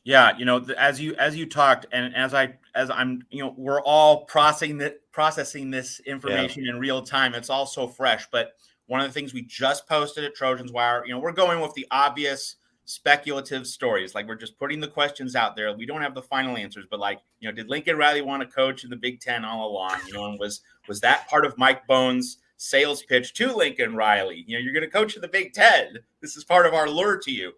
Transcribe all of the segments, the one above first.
Yeah, as you talked, and as I'm, we're all processing this Yeah. information in real time. It's all so fresh. But one of the things we just posted at Trojans Wire, we're going with the obvious speculative stories. Like, we're just putting the questions out there. We don't have the final answers, but like, did Lincoln Riley want to coach in the Big Ten all along? And was that part of Mike Bohn's sales pitch to Lincoln Riley? You're going to coach in the Big Ten. This is part of our lure to you.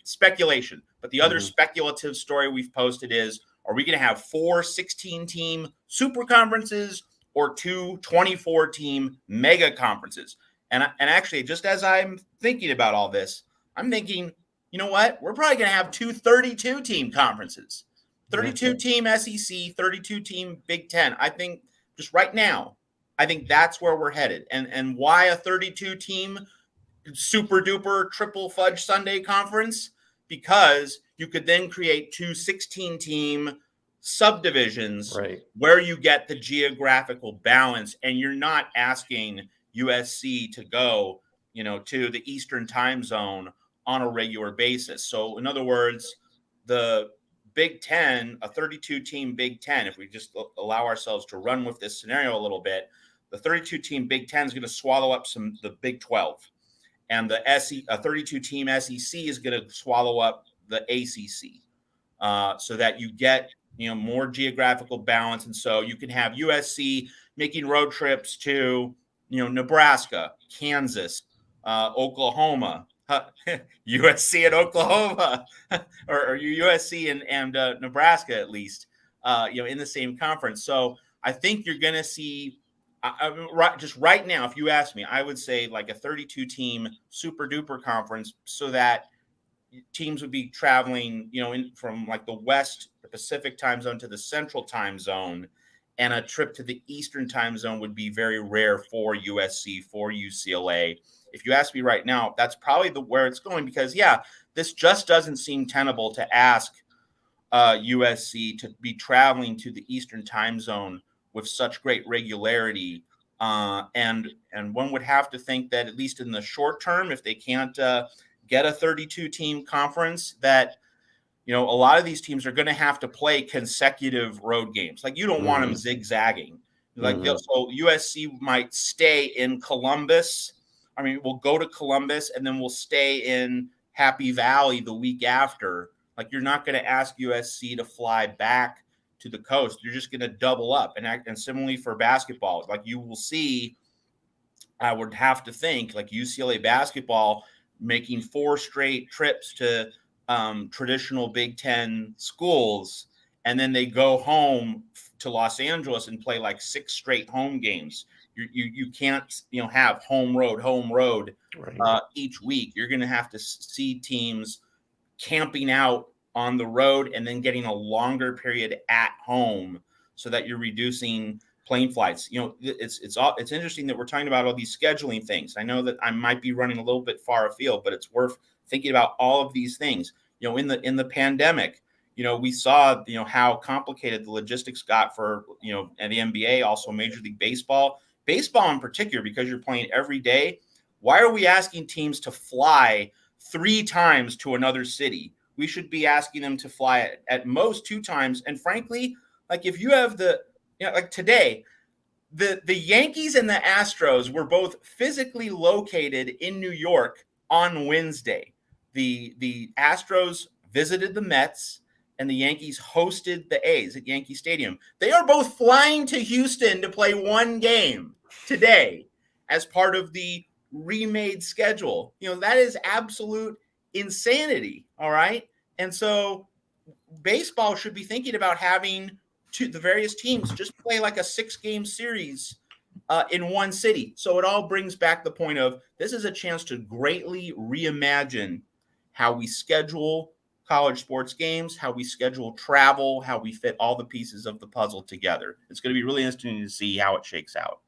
Speculation. But the other speculative story we've posted is, are we going to have 4 16-team super conferences or 2 24-team mega conferences? And actually, just as I'm thinking about all this, I'm thinking, you know what? We're probably going to have 2 32-team conferences. 32-team SEC, 32-team Big Ten. I think just right now, I think that's where we're headed. And why a 32-team super duper triple fudge Sunday conference? Because you could then create 2 16-team subdivisions, Right. where you get the geographical balance, and you're not asking USC to go, to the Eastern time zone on a regular basis. So in other words, the Big Ten, a 32-team Big Ten, if we just allow ourselves to run with this scenario a little bit, the 32-team Big Ten is going to swallow up the Big 12. And the a 32-team SEC is going to swallow up the ACC, so that you get more geographical balance. And so you can have USC making road trips to Nebraska, Kansas, Oklahoma, USC and Oklahoma, or USC and Nebraska at least, in the same conference. So I think you're going to see. Just right now, if you ask me, I would say like a 32-team super duper conference, so that teams would be traveling, from like the Pacific time zone to the Central time zone, and a trip to the Eastern time zone would be very rare for USC, for UCLA. If you ask me right now, that's probably where it's going, because this just doesn't seem tenable to ask USC to be traveling to the Eastern time zone with such great regularity. And one would have to think that, at least in the short term, if they can't get a 32-team conference, that a lot of these teams are going to have to play consecutive road games. Like, you don't want them zigzagging. Like, so USC might stay in Columbus. I mean, we'll go to Columbus and then we'll stay in Happy Valley the week after. Like, you're not going to ask USC to fly back to the coast. You're just going to double up. And similarly for basketball, like, you will see, I would have to think, like, UCLA basketball making 4 straight trips to traditional Big Ten schools, and then they go home to Los Angeles and play like 6 straight home games. You can't have home road Right. each week. You're going to have to see teams camping out on the road and then getting a longer period at home, so that you're reducing plane flights. It's interesting that we're talking about all these scheduling things. I know that I might be running a little bit far afield, but it's worth thinking about all of these things. In the pandemic, we saw how complicated the logistics got for and the NBA, also Major League Baseball in particular, because you're playing every day. Why are we asking teams to fly 3 times to another city? We should be asking them to fly at most 2 times. And frankly, like, if you have like today, the Yankees and the Astros were both physically located in New York on Wednesday. The Astros visited the Mets, and the Yankees hosted the A's at Yankee Stadium. They are both flying to Houston to play 1 game today as part of the remade schedule. That is absolute insanity. All right. And so baseball should be thinking about having the various teams just play like a 6-game series in one city. So it all brings back the point of, this is a chance to greatly reimagine how we schedule college sports games, how we schedule travel, how we fit all the pieces of the puzzle together. It's going to be really interesting to see how it shakes out.